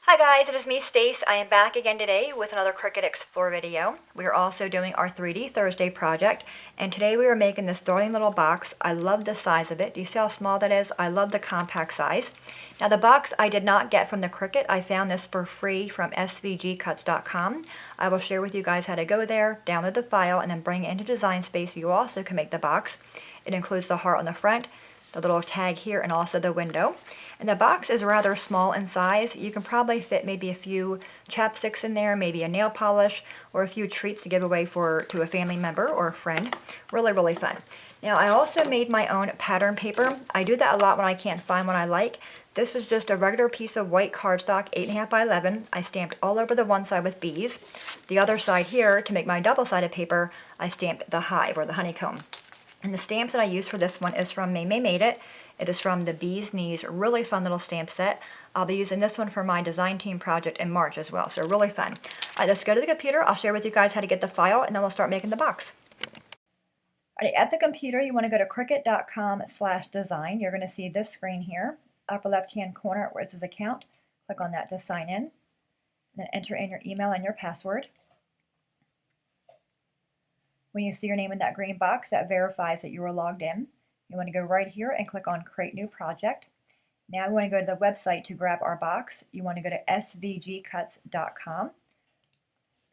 Hi guys, it is me, Stace. I am back again today with another Cricut Explore video. We are also doing our 3D Thursday project, and today we are making this darling little box. I love the size of it. Do you see how small that is? I love the compact size. Now the box I did not get from the Cricut. I found this for free from svgcuts.com. I will share with you guys how to go there, download the file, and then bring it into Design Space. You also can make the box. It includes the heart on the front, the little tag here, and also the window. And the box is rather small in size. You can probably fit maybe a few chapsticks in there, maybe a nail polish, or a few treats to give away to a family member or a friend. Really, really fun. Now, I also made my own pattern paper. I do that a lot when I can't find what I like. This was just a regular piece of white cardstock, 8.5 by 11. I stamped all over the one side with bees. The other side here, to make my double-sided paper, I stamped the hive or the honeycomb. And the stamps that I used for this one is from May Made It. It is from the Bee's Knees, really fun little stamp set. I'll be using this one for my design team project in March as well, so really fun. All right, let's go to the computer. I'll share with you guys how to get the file, and then we'll start making the box. All right, at the computer, you want to go to cricut.com/design. You're going to see this screen here, upper left-hand corner where it says account. Click on that to sign in, and then enter in your email and your password. When you see your name in that green box, that verifies that you are logged in. You want to go right here and click on Create New Project. Now we want to go to the website to grab our box. You want to go to svgcuts.com.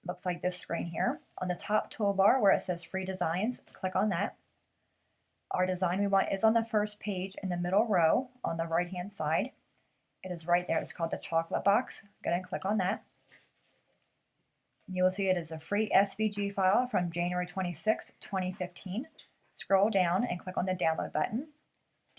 Looks like this screen here. On the top toolbar where it says Free Designs, click on that. Our design we want is on the first page in the middle row on the right-hand side. It is right there. It's called the chocolate box. Go ahead and click on that. You will see it is a free SVG file from January 26, 2015. Scroll down and click on the download button.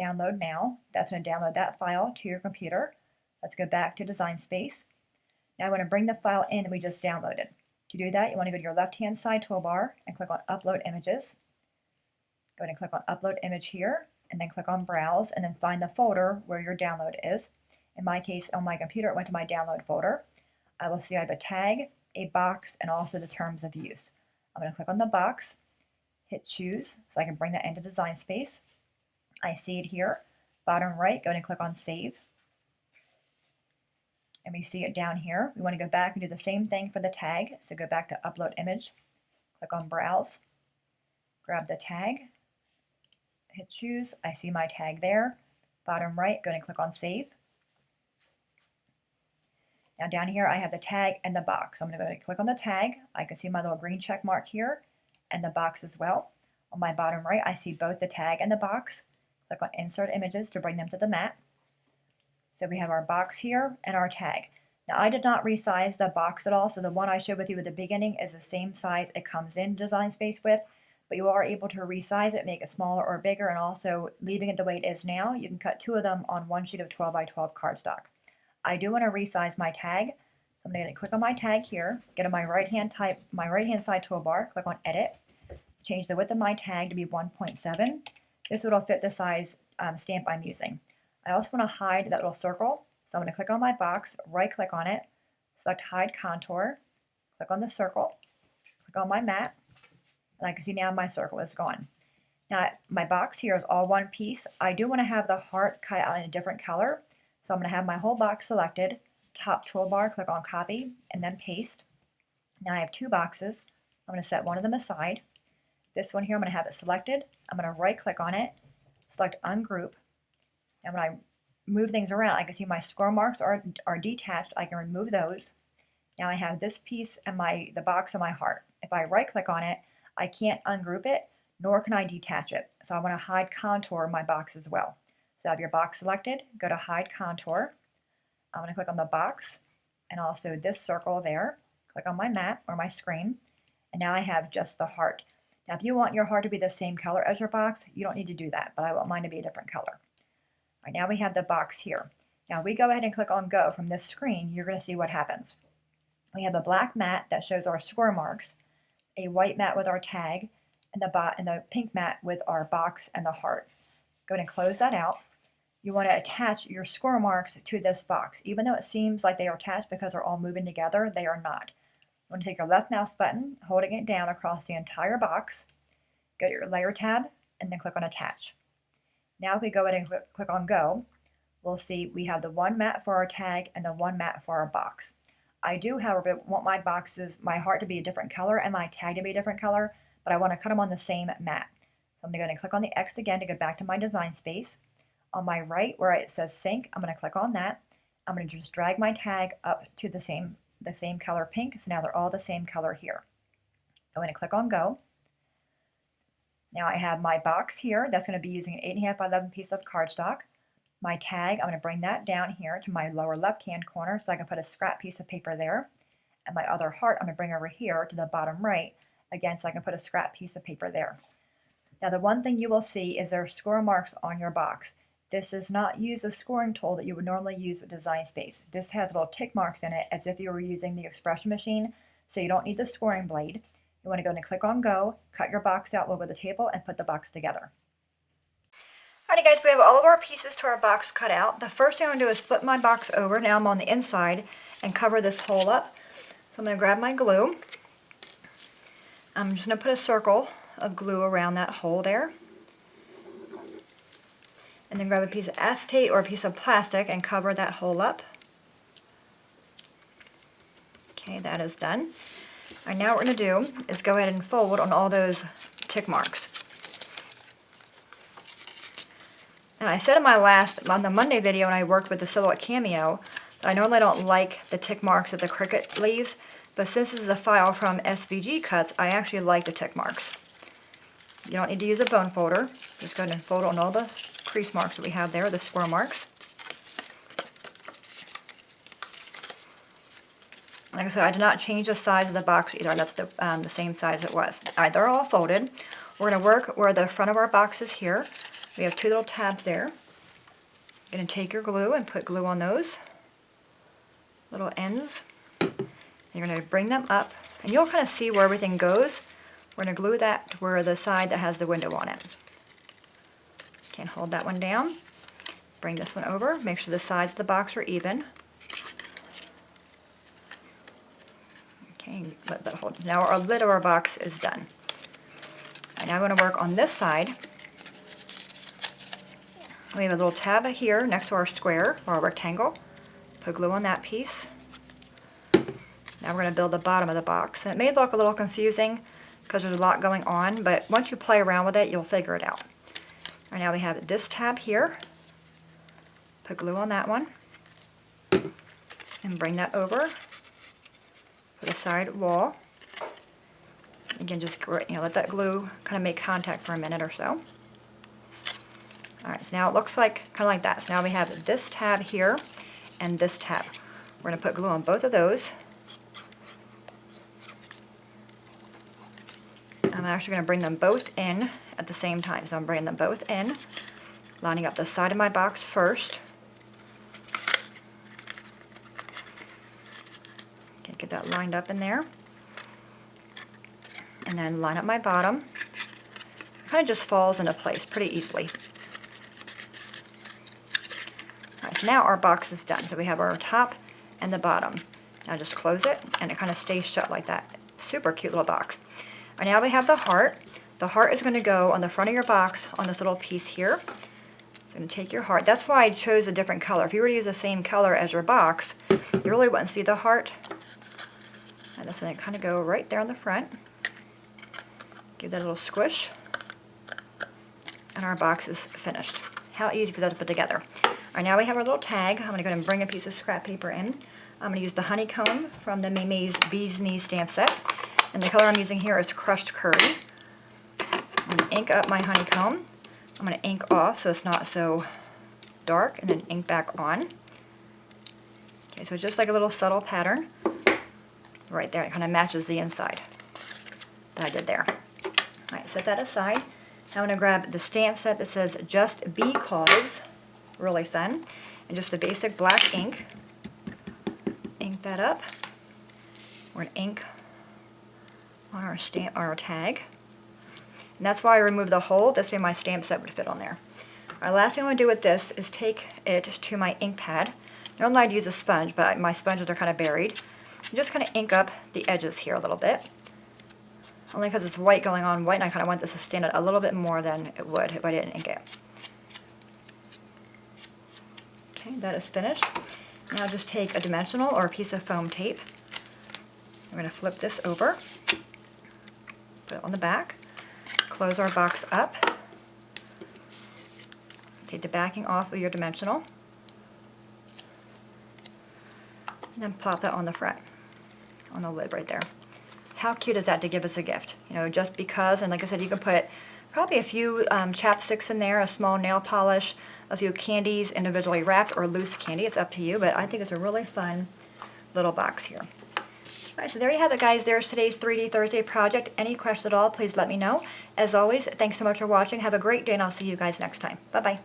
Download now. That's going to download that file to your computer. Let's go back to Design Space. Now I want to bring the file in that we just downloaded. To do that, you want to go to your left-hand side toolbar and click on Upload Images. Go ahead and click on Upload Image here, and then click on Browse, and then find the folder where your download is. In my case, on my computer, it went to my download folder. I will see I have a tag, a box, and also the terms of use. I'm going to click on the box, hit choose so I can bring that into Design Space. I see it here, bottom right, go ahead and click on save. And we see it down here. We want to go back and do the same thing for the tag. So go back to upload image, click on browse, grab the tag, hit choose. I see my tag there. Bottom right, go ahead and click on save. Now down here I have the tag and the box. So I'm going to go ahead and click on the tag. I can see my little green check mark here and the box as well. On my bottom right I see both the tag and the box. Click on insert images to bring them to the mat. So we have our box here and our tag. Now I did not resize the box at all, so the one I showed with you at the beginning is the same size it comes in Design Space with, but you are able to resize it, make it smaller or bigger, and also leaving it the way it is now, you can cut two of them on one sheet of 12 by 12 cardstock. I do want to resize my tag. So I'm going to click on my tag here, get on my right-hand side toolbar, click on Edit, change the width of my tag to be 1.7. This will fit the size stamp I'm using. I also want to hide that little circle, so I'm going to click on my box, right-click on it, select Hide Contour, click on the circle, click on my mat, and I can see now my circle is gone. Now my box here is all one piece. I do want to have the heart cut out in a different color. So I'm going to have my whole box selected, top toolbar, click on copy, and then paste. Now I have two boxes. I'm going to set one of them aside. This one here, I'm going to have it selected. I'm going to right click on it, select ungroup. And when I move things around, I can see my score marks are detached. I can remove those. Now I have this piece and the box of my heart. If I right click on it, I can't ungroup it, nor can I detach it. So I want to hide contour my box as well. So have your box selected, go to Hide Contour. I'm going to click on the box and also this circle there. Click on my mat or my screen, and now I have just the heart. Now if you want your heart to be the same color as your box, you don't need to do that, but I want mine to be a different color. All right, now we have the box here. Now we go ahead and click on Go from this screen, you're going to see what happens. We have a black mat that shows our score marks, a white mat with our tag, and the pink mat with our box and the heart. Go ahead and close that out. You want to attach your score marks to this box. Even though it seems like they are attached because they're all moving together, they are not. You want to take your left mouse button, holding it down across the entire box, go to your Layer tab, and then click on Attach. Now if we go ahead and click on Go, we'll see we have the one mat for our tag and the one mat for our box. I do, however, want my boxes, my heart to be a different color and my tag to be a different color, but I want to cut them on the same mat. So I'm going to go and click on the X again to go back to my design space. On my right where it says sync, I'm going to click on that. I'm going to just drag my tag up to the same color pink, so now they're all the same color here. I'm going to click on go. Now I have my box here, that's going to be using an 8.5 by 11 piece of cardstock. My tag, I'm going to bring that down here to my lower left hand corner so I can put a scrap piece of paper there. And my other heart I'm going to bring over here to the bottom right, again so I can put a scrap piece of paper there. Now the one thing you will see is there are score marks on your box. This does not use a scoring tool that you would normally use with Design Space. This has little tick marks in it as if you were using the expression machine, so you don't need the scoring blade. You want to go and click on go, cut your box out over the table, and put the box together. Alrighty guys, we have all of our pieces to our box cut out. The first thing I'm going to do is flip my box over, now I'm on the inside, and cover this hole up. So I'm going to grab my glue. I'm just going to put a circle of glue around that hole there. And then grab a piece of acetate or a piece of plastic and cover that hole up. Okay, that is done. And now what we're going to do is go ahead and fold on all those tick marks. Now I said on the Monday video when I worked with the Silhouette Cameo that I normally don't like the tick marks that the Cricut leaves, but since this is a file from SVG Cuts, I actually like the tick marks. You don't need to use a bone folder. Just go ahead and fold on all the crease marks that we have there, the square marks. Like I said, I did not change the size of the box either. That's the same size it was. Alright, they're all folded. We're going to work where the front of our box is here. We have two little tabs there. You're going to take your glue and put glue on those little ends. You're going to bring them up, and you'll kind of see where everything goes. We're going to glue that to where the side that has the window on it. Can't hold that one down. Bring this one over. Make sure the sides of the box are even. Okay, let that hold. Now our lid of our box is done. And now I'm going to work on this side. We have a little tab here next to our square or our rectangle. Put glue on that piece. Now we're going to build the bottom of the box. And it may look a little confusing because there's a lot going on, but once you play around with it, you'll figure it out. And now we have this tab here. Put glue on that one. And bring that over for the side wall. Again, just let that glue kind of make contact for a minute or so. Alright, so now it looks like kind of like that. So now we have this tab here and this tab. We're going to put glue on both of those. I'm actually going to bring them both in at the same time. So I'm bringing them both in, lining up the side of my box first. Okay, get that lined up in there. And then line up my bottom. It kind of just falls into place pretty easily. Alright, so now our box is done. So we have our top and the bottom. Now just close it, and it kind of stays shut like that. Super cute little box. And now we have the heart. The heart is going to go on the front of your box on this little piece here. So I'm going to take your heart. That's why I chose a different color. If you were to use the same color as your box, you really wouldn't see the heart. And that's going to kind of go right there on the front. Give that a little squish. And our box is finished. How easy for that to put together. Alright, now we have our little tag. I'm going to go ahead and bring a piece of scrap paper in. I'm going to use the honeycomb from the Mimi's Bee's Knees stamp set. And the color I'm using here is Crushed Curry. I'm going to ink up my honeycomb. I'm going to ink off so it's not so dark, and then ink back on. Okay, so just like a little subtle pattern. Right there, it kind of matches the inside that I did there. Alright, set that aside. Now I'm going to grab the stamp set that says Just Because, really thin, and just the basic black ink. Ink that up. We're going to ink on our stamp, on our tag. And that's why I removed the hole. This way my stamp set would fit on there. Our last thing I'm going to do with this is take it to my ink pad. Normally I'd use a sponge, but my sponges are kind of buried. And just kind of ink up the edges here a little bit. Only because it's white going on white, and I kind of want this to stand out a little bit more than it would if I didn't ink it. Okay, that is finished. Now just take a dimensional or a piece of foam tape. We're going to flip this over, put it on the back, close our box up, take the backing off of your dimensional, and then plop that on the front, on the lid right there. How cute is that to give as a gift? You know, just because, and like I said, you can put probably a few chapsticks in there, a small nail polish, a few candies individually wrapped or loose candy. It's up to you, but I think it's a really fun little box here. All right, so there you have it, guys. There's today's 3D Thursday project. Any questions at all, please let me know. As always, thanks so much for watching. Have a great day, and I'll see you guys next time. Bye-bye.